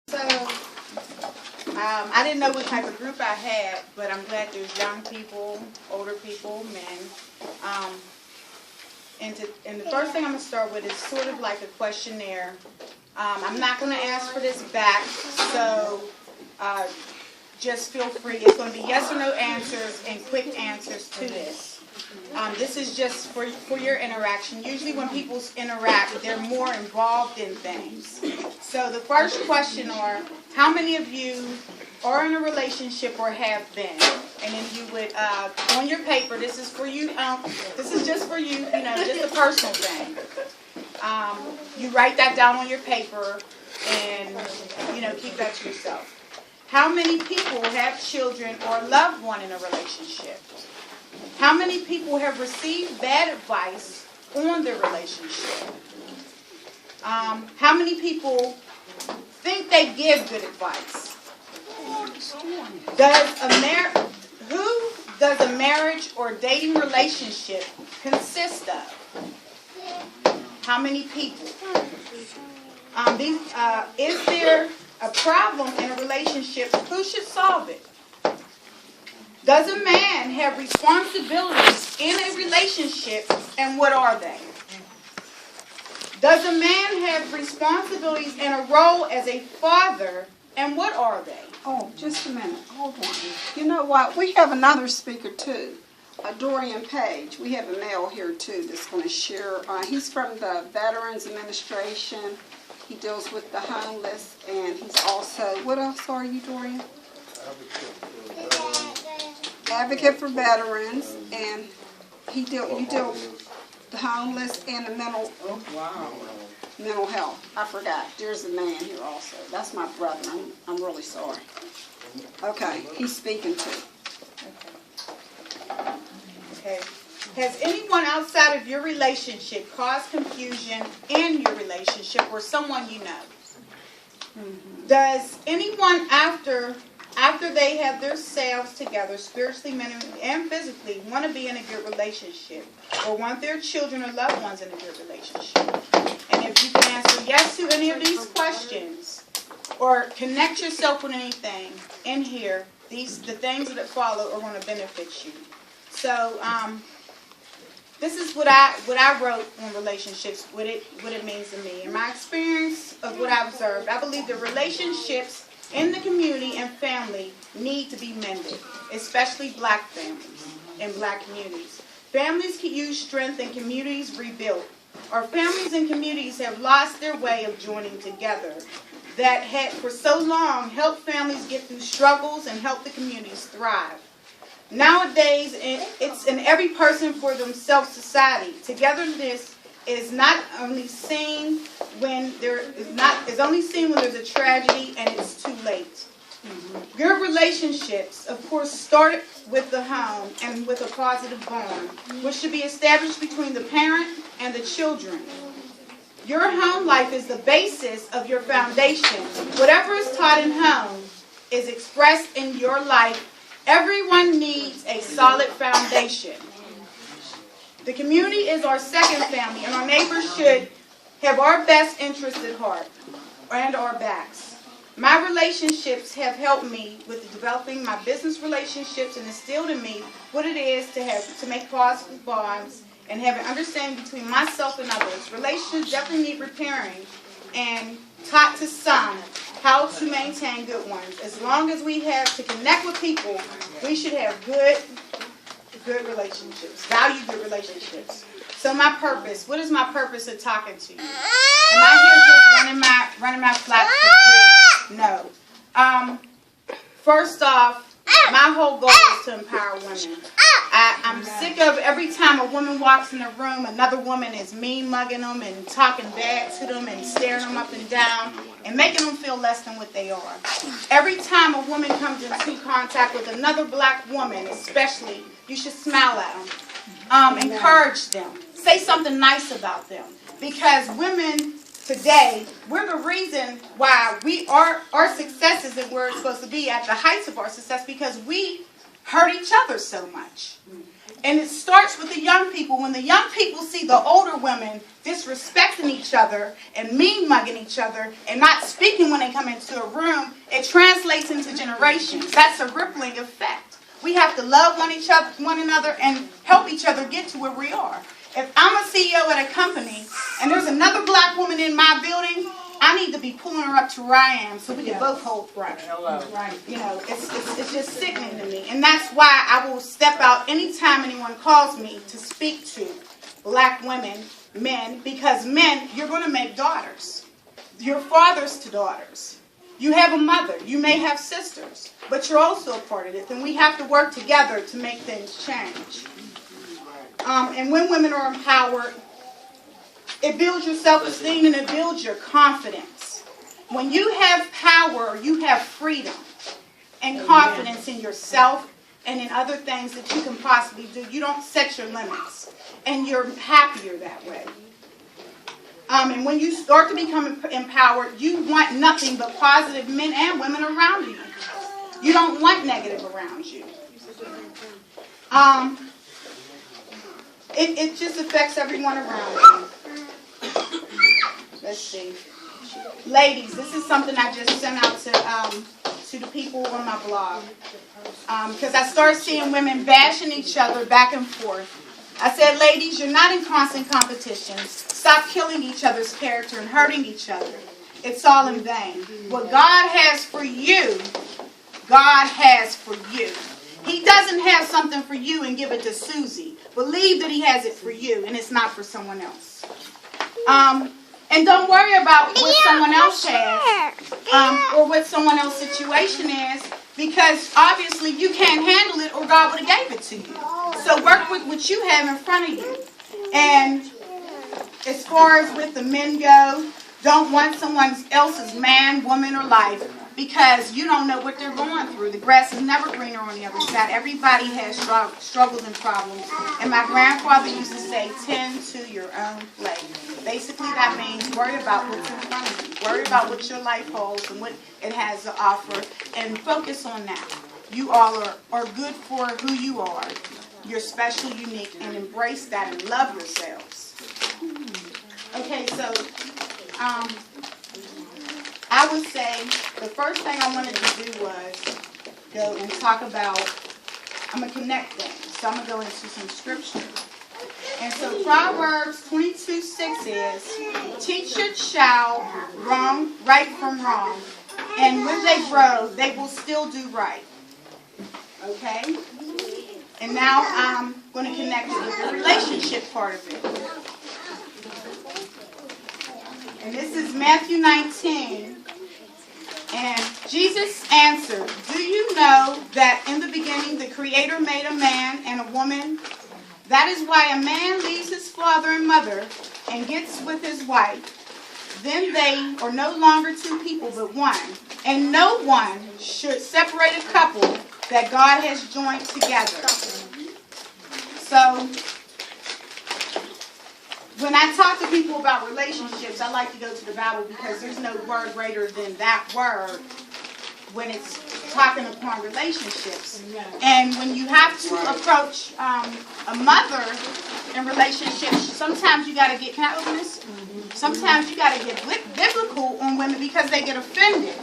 So, I didn't know what type of group I had, but I'm glad there's young people, older people, men. And the first thing I'm going to start with is sort of like a questionnaire. I'm not going to ask for this back, so just feel free. It's going to be yes or no answers and quick answers to this. This is just for your interaction. Usually when people interact, they're more involved in things. So the first question are, how many of you are in a relationship or have been? And then you would, on your paper, this is for you, this is just for you, just a personal thing. You write that down on your paper and, keep that to yourself. How many people have children or a loved one in a relationship? How many people have received bad advice on their relationship? How many people think they give good advice? Who does a marriage or dating relationship consist of? How many people? Is there a problem in a relationship? Who should solve it? Does a man have responsibilities in a relationship, and what are they? Does a man have responsibilities and a role as a father, and what are they? Oh, just a minute. Hold on. You know what? We have another speaker, too. Dorian Page. We have a male here, too, that's going to share. He's from the Veterans Administration. He deals with the homeless, and he's also, what else are you, Dorian? Advocate for veterans, and you deal with the homeless and the mental health. I forgot. There's a man here also. That's my brother. I'm really sorry. Okay, he's speaking too. Okay. Has anyone outside of your relationship caused confusion in your relationship or someone you know? Mm-hmm. Does anyone after they have themselves together, spiritually, mentally, and physically, want to be in a good relationship or want their children or loved ones in a good relationship? And if you can answer yes to any of these questions or connect yourself with anything in here, the things that follow are going to benefit you. So this is what I wrote on relationships, what it means to me. In my experience of what I've observed, I believe the relationships in the community and family need to be mended, especially black families and black communities. Families can use strength and communities rebuilt. Our families and communities have lost their way of joining together that had for so long helped families get through struggles and help the communities thrive. Nowadays, it's an every person for themselves society. Togetherness is not only seen when it's only seen when there's a tragedy and it's too late. Mm-hmm. Good relationships, of course, start with the home and with a positive bond, which should be established between the parent and the children. Your home life is the basis of your foundation. Whatever is taught in home is expressed in your life. Everyone needs a solid foundation. The community is our second family, and our neighbors should have our best interests at heart and our backs. My relationships have helped me with developing my business relationships and instilled in me what it is to make positive bonds and have an understanding between myself and others. Relationships definitely need repairing and taught to some how to maintain good ones. As long as we have to connect with people, we should have good relationships, value good relationships. So my purpose, what is my purpose of talking to you? Am I here just running my flat for free? No. First off, my whole goal is to empower women. I'm sick of every time a woman walks in a room, another woman is mean mugging them and talking bad to them and staring them up and down and making them feel less than what they are. Every time a woman comes into contact with another black woman, especially, you should smile at them, encourage them, say something nice about them. Because women today, we're the reason why our success isn't where it's supposed to be at the heights of our success, because we hurt each other so much. And it starts with the young people. When the young people see the older women disrespecting each other and mean-mugging each other and not speaking when they come into a room, it translates into generations. That's a rippling effect. We have to love one another and help each other get to where we are. If I'm a CEO at a company and there's another black woman in my building, I need to be pulling her up to where I am so we can both hold right. Right. You know, it's just sickening to me. And that's why I will step out anytime anyone calls me to speak to black women, men, because men, you're going to make daughters. You're fathers to daughters. You have a mother. You may have sisters, but you're also a part of it. And we have to work together to make things change. And when women are empowered, it builds your self-esteem and it builds your confidence. When you have power, you have freedom and confidence in yourself and in other things that you can possibly do. You don't set your limits, and you're happier that way. And when you start to become empowered, you want nothing but positive men and women around you. You don't want negative around you. It just affects everyone around you. Let's see. Ladies, this is something I just sent out to the people on my blog. Because I started seeing women bashing each other back and forth. I said, ladies, you're not in constant competitions. Stop killing each other's character and hurting each other. It's all in vain. What God has for you, God has for you. He doesn't have something for you and give it to Susie. Believe that he has it for you and it's not for someone else. And don't worry about what someone else has or what someone else's situation is, because obviously you can't handle it or God would have gave it to you. So work with what you have in front of you. And as far as with the men go, don't want someone else's man, woman, or life, because you don't know what they're going through. The grass is never greener on the other side. Everybody has struggles and problems. And my grandfather used to say, tend to your own plate. Basically, that means worry about what's in front of you. Worry about what your life holds and what it has to offer. And focus on that. You all are good for who you are. You're special, unique, and embrace that and love yourselves. Okay, so I would say the first thing I wanted to do was go and talk about, I'm going to connect things. So I'm going to go into some scripture. And so Proverbs 22:6 is, teach your child right from wrong, and when they grow, they will still do right. Okay? And now I'm going to connect it with the relationship part of it. And this is Matthew 19. And Jesus answered, do you know that in the beginning the Creator made a man and a woman? That is why a man leaves his father and mother and gets with his wife. Then they are no longer two people but one. And no one should separate a couple that God has joined together. So, when I talk to people about relationships, I like to go to the Bible because there's no word greater than that word when it's talking upon relationships. And when you have to approach a mother in relationships, sometimes you got to get, can I open this? Sometimes you got to get biblical on women because they get offended.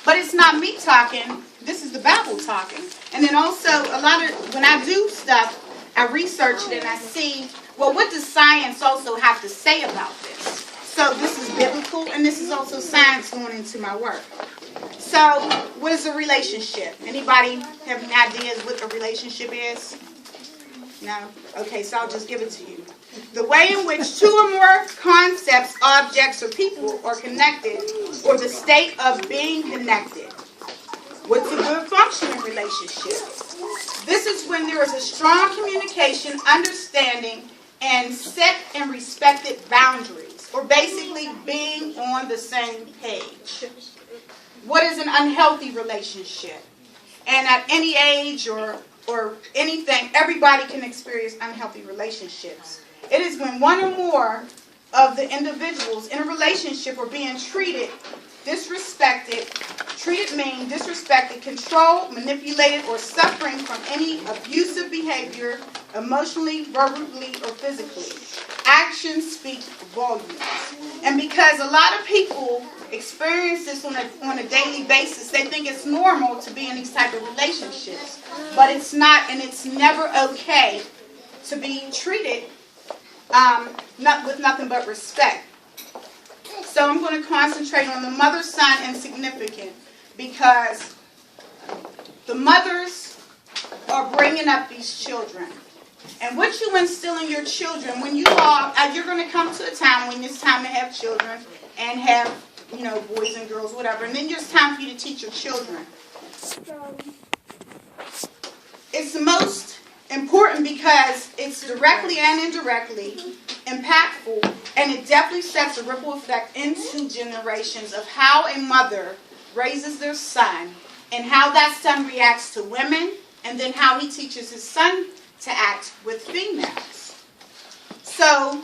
But it's not me talking, this is the Bible talking. And then also, a lot of, when I do stuff, I research it and I see, well, what does science also have to say about this? So this is biblical and this is also science going into my work. So what is a relationship? Anybody have any ideas what a relationship is? No? Okay, so I'll just give it to you. The way in which two or more concepts, objects, or people are connected, or the state of being connected. What's a good functioning relationship? This is when there is a strong communication, understanding, and set and respected boundaries, or basically being on the same page. What is an unhealthy relationship? And at any age or anything, everybody can experience unhealthy relationships. It is when one or more of the individuals in a relationship are being treated disrespected, controlled, manipulated, or suffering from any abusive behavior emotionally, verbally, or physically. Actions speak volumes. And because a lot of people experience this on a daily basis, they think it's normal to be in these type of relationships. But it's not, and it's never okay to be treated with nothing but respect. So I'm going to concentrate on the mother, son, and significant, because the mothers are bringing up these children. And what you instill in your children, when you are, you're going to come to a time when it's time to have children and have, boys and girls, whatever. And then it's time for you to teach your children. So it's the most important because it's directly and indirectly impactful, and it definitely sets a ripple effect into generations of how a mother raises their son and how that son reacts to women, and then how he teaches his son to act with females. So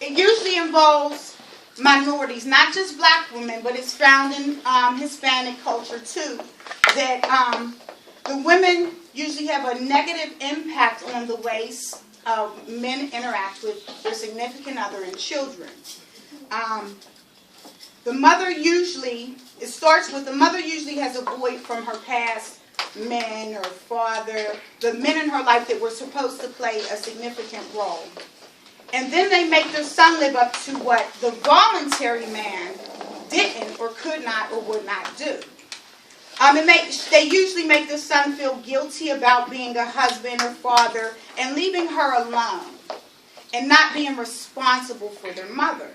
it usually involves minorities, not just black women, but it's found in Hispanic culture too, that the women usually have a negative impact on the ways men interact with their significant other and children. The mother usually has a void from her past men or father, the men in her life that were supposed to play a significant role. And then they make their son live up to what the voluntary man didn't or could not or would not do. They usually make their son feel guilty about being a husband or father and leaving her alone and not being responsible for their mother.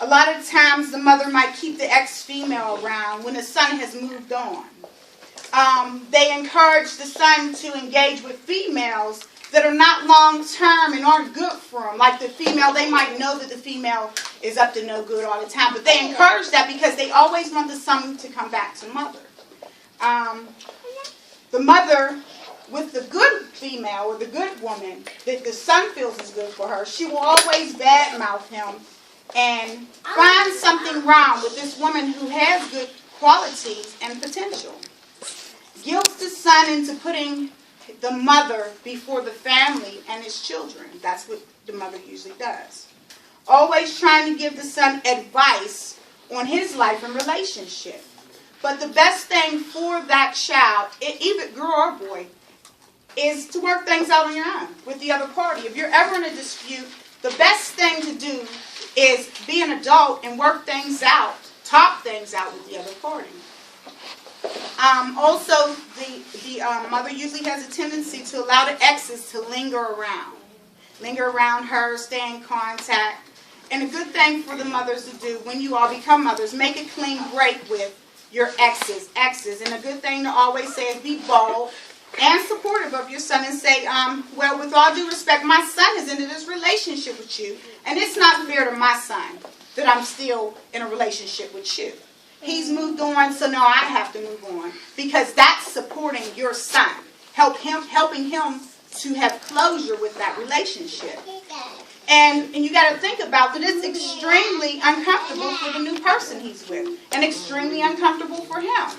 A lot of times the mother might keep the ex-female around when the son has moved on. They encourage the son to engage with females that are not long-term and aren't good for him. Like the female, they might know that the female is up to no good all the time, but they encourage that because they always want the son to come back to mother. The mother with the good female or the good woman that the son feels is good for her, she will always badmouth him and find something wrong with this woman who has good qualities and potential. Guilts the son into putting the mother before the family and his children. That's what the mother usually does. Always trying to give the son advice on his life and relationship. But the best thing for that child, either girl or boy, is to work things out on your own with the other party. If you're ever in a dispute, the best thing to do is be an adult and work things out, talk things out with the other party. Also, the mother usually has a tendency to allow the exes to linger around her, stay in contact. And a good thing for the mothers to do when you all become mothers, make a clean break with your exes. And a good thing to always say is be bold and supportive of your son and say, well, with all due respect, my son is into this relationship with you, and it's not fair to my son that I'm still in a relationship with you. He's moved on, so now I have to move on, because that's supporting your son, helping him to have closure with that relationship. And you got to think about that it's extremely uncomfortable for the new person he's with, and extremely uncomfortable for him.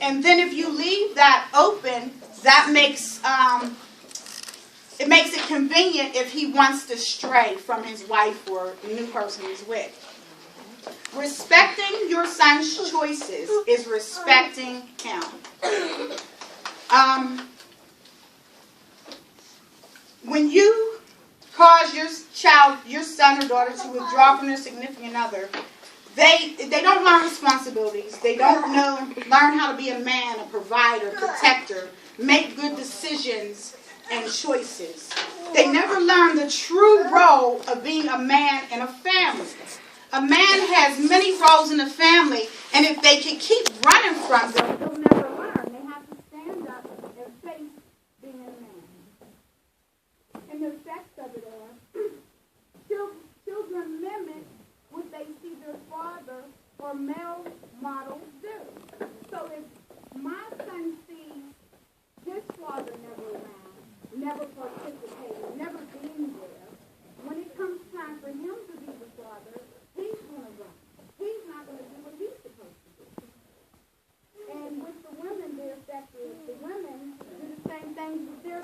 And then if you leave that open, that makes it convenient if he wants to stray from his wife or the new person he's with. Respecting your son's choices is respecting him. When you cause your son or daughter to withdraw from their significant other, they don't learn responsibilities. They don't learn how to be a man, a provider, protector, make good decisions and choices. They never learn the true role of being a man in a family. A man has many roles in the family, and if they can keep running from them, they'll never learn. They have to stand up and face being a man. And the effects of it are, children mimic what they see their father or male models do. So if my son sees his father never around, never participating, never being there, when it comes time for him to be the father, he's going to run. He's not going to do what he's supposed to do. And with the women, the effect is the women do the same things with their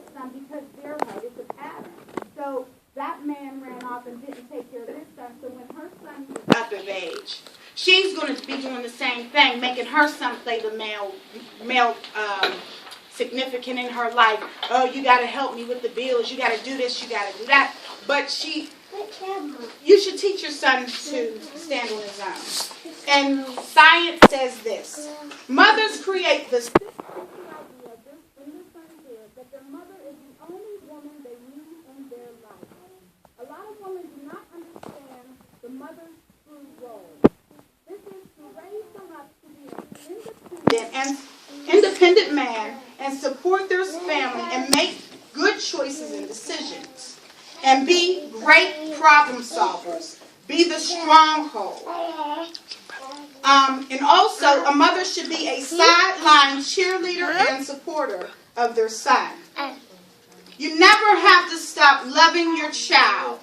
same thing, making her son play the male significant in her life. Oh, you got to help me with the bills. You got to do this. You got to do that. But you should teach your son to stand on his own. And science says this: mothers create this idea in the son's head that their mother is the only woman they need in their life. A lot of women do not understand the mother's true role. This is to raise them up to be an independent man and support their family and make good choices and decisions. And be great problem solvers. Be the stronghold. And also, a mother should be a sideline cheerleader and supporter of their son. You never have to stop loving your child,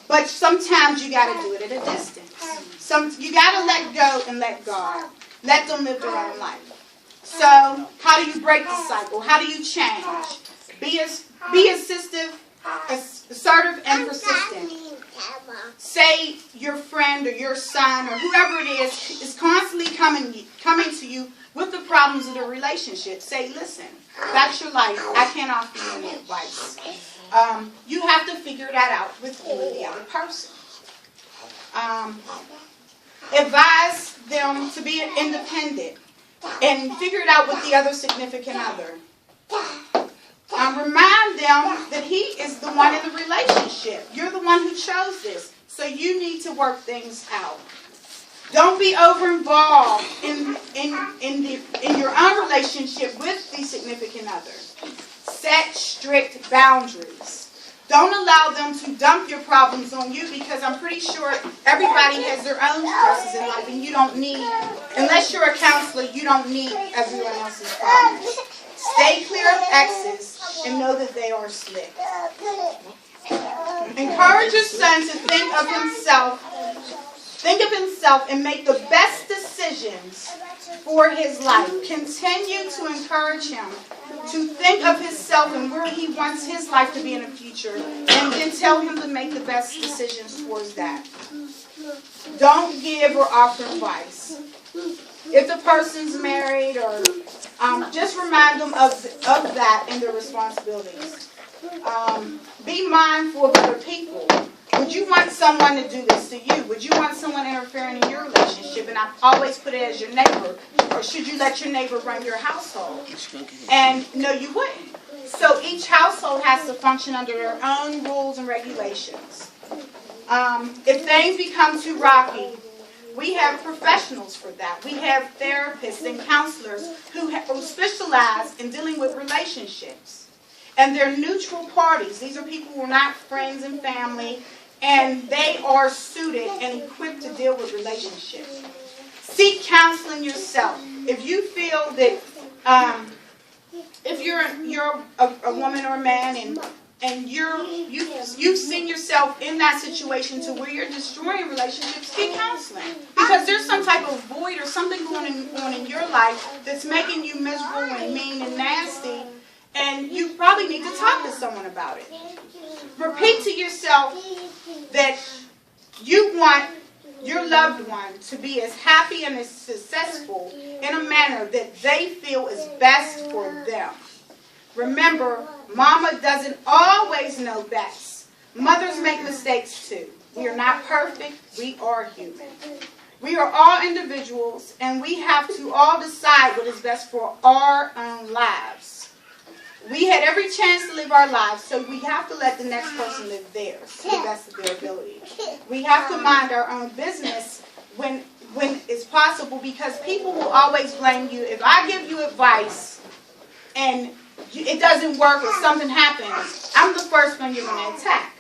but sometimes you got to do it at a distance. You got to let go and let God. Let them live their own life. So, how do you break the cycle? How do you change? Be assertive, and persistent. Say your friend or your son or whoever it is constantly coming to you with the problems of the relationship. Say, listen, that's your life. I can't offer you any advice. You have to figure that out with you and the other person. Advise them to be independent and figure it out with the other significant other. Remind them that he is the one in the relationship. You're the one who chose this. So you need to work things out. Don't be over-involved in your own relationship with the significant other. Set strict boundaries. Don't allow them to dump your problems on you, because I'm pretty sure everybody has their own stresses in life, and you don't need, unless you're a counselor, you don't need everyone else's problems. Stay clear of exes and know that they are slick. Encourage your son to think of himself and make the best decisions for his life. Continue to encourage him to think of himself and where he wants his life to be in the future, and then tell him to make the best decisions towards that. Don't give or offer advice. If the person's married, or just remind them of that and their responsibilities. Be mindful of other people. Would you want someone to do this to you? Would you want someone interfering in your relationship? And I always put it as your neighbor. Or should you let your neighbor run your household? And no, you wouldn't. So each household has to function under their own rules and regulations. If things become too rocky, we have professionals for that. We have therapists and counselors who specialize in dealing with relationships. And they're neutral parties. These are people who are not friends and family, and they are suited and equipped to deal with relationships. Seek counseling yourself. If you feel that, if you're a woman or a man, and you've seen yourself in that situation to where you're destroying relationships, get counseling. Because there's some type of void or something going on in your life that's making you miserable and mean and nasty, and you probably need to talk to someone about it. Repeat to yourself that you want your loved one to be as happy and as successful in a manner that they feel is best for them. Remember, Mama doesn't always know best. Mothers make mistakes too. We are not perfect. We are human. We are all individuals, and we have to all decide what is best for our own lives. We had every chance to live our lives, so we have to let the next person live theirs to the best of their ability. We have to mind our own business when it's possible, because people will always blame you. If I give you advice and it doesn't work or something happens, I'm the first one you're going to attack.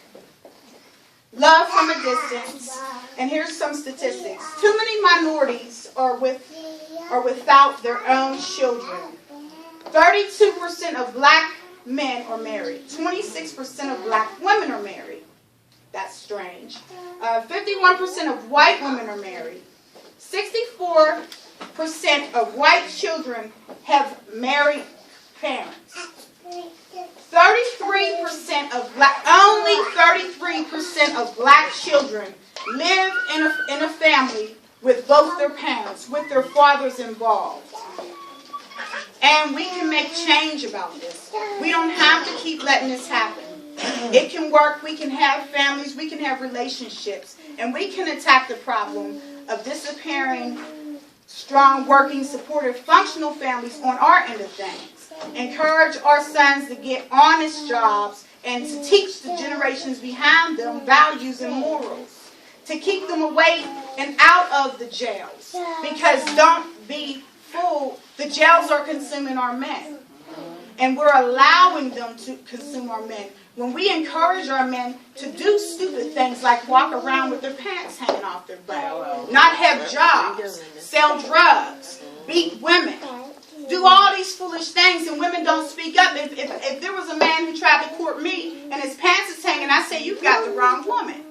Love from a distance. And here's some statistics. Too many minorities are without their own children. 32% of black men are married. 26% of black women are married. That's strange. 51% of white women are married. 64% of white children have married parents. 33% of only 33% of black children live in a family with both their parents, with their fathers involved. And we can make change about this. We don't have to keep letting this happen. It can work. We can have families. We can have relationships. And we can attack the problem of disappearing strong, working, supportive, functional families on our end of things. Encourage our sons to get honest jobs and to teach the generations behind them values and morals. To keep them away and out of the jails. Because don't be fooled, the jails are consuming our men. And we're allowing them to consume our men. When we encourage our men to do stupid things like walk around with their pants hanging off their butt, not have jobs, sell drugs, beat women, do all these foolish things, and women don't speak up. If there was a man who tried to court me and his pants is hanging, I say, you've got the wrong woman.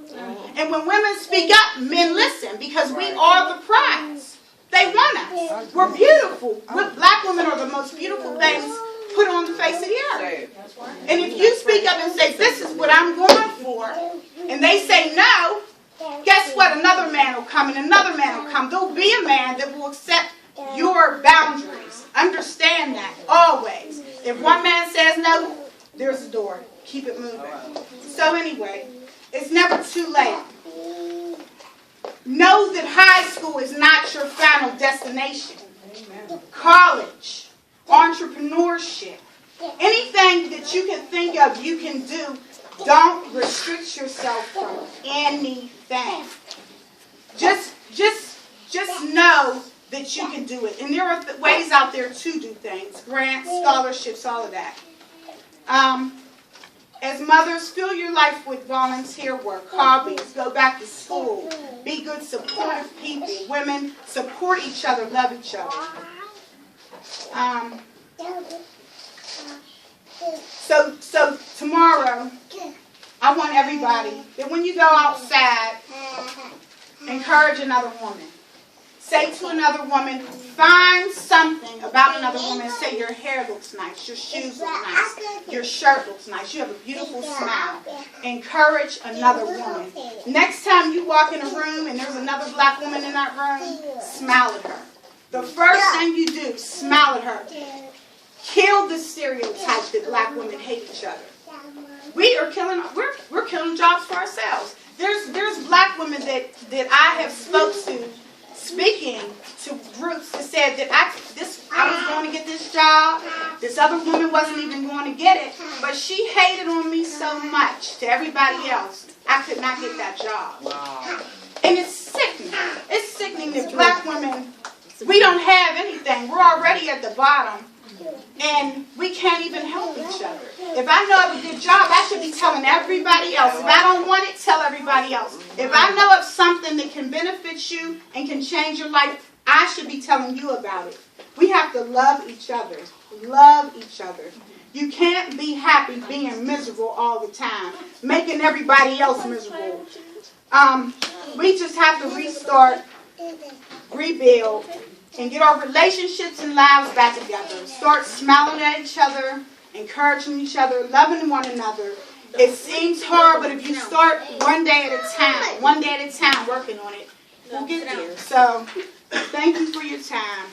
And when women speak up, men listen because we are the prize. They want us. We're beautiful. Black women are the most beautiful things put on the face of the earth. And if you speak up and say, this is what I'm going for, and they say no, guess what? Another man will come and another man will come. There'll be a man that will accept your boundaries. Understand that, always. If one man says no, there's a door. Keep it moving. So anyway, it's never too late. Know that high school is not your final destination. College, entrepreneurship, anything that you can think of you can do, don't restrict yourself from anything. Just know that you can do it. And there are ways out there to do things. Grants, scholarships, all of that. As mothers, fill your life with volunteer work, hobbies, go back to school, be good, supportive people. Women, support each other, love each other. So tomorrow, I want everybody that when you go outside, encourage another woman. Say to another woman, find something about another woman. Say your hair looks nice, your shoes look nice, your shirt looks nice, you have a beautiful smile. Encourage another woman. Next time you walk in a room and there's another black woman in that room, smile at her. The first thing you do, smile at her. Kill the stereotype that black women hate each other. We're killing jobs for ourselves. There's black women that I have speaking to groups that said that I was going to get this job. This other woman wasn't even going to get it, but she hated on me so much to everybody else, I could not get that job. Wow. And it's sickening. It's sickening that black women, we don't have anything. We're already at the bottom, and we can't even help each other. If I know I have a good job, I should be telling everybody else. If I don't want it, tell everybody else. If I know of something that can benefit you and can change your life, I should be telling you about it. We have to love each other. Love each other. You can't be happy being miserable all the time, making everybody else miserable. We just have to restart, rebuild, and get our relationships and lives back together. Start smiling at each other, encouraging each other, loving one another. It seems hard, but if you start one day at a time working on it, we'll get there. So, thank you for your time.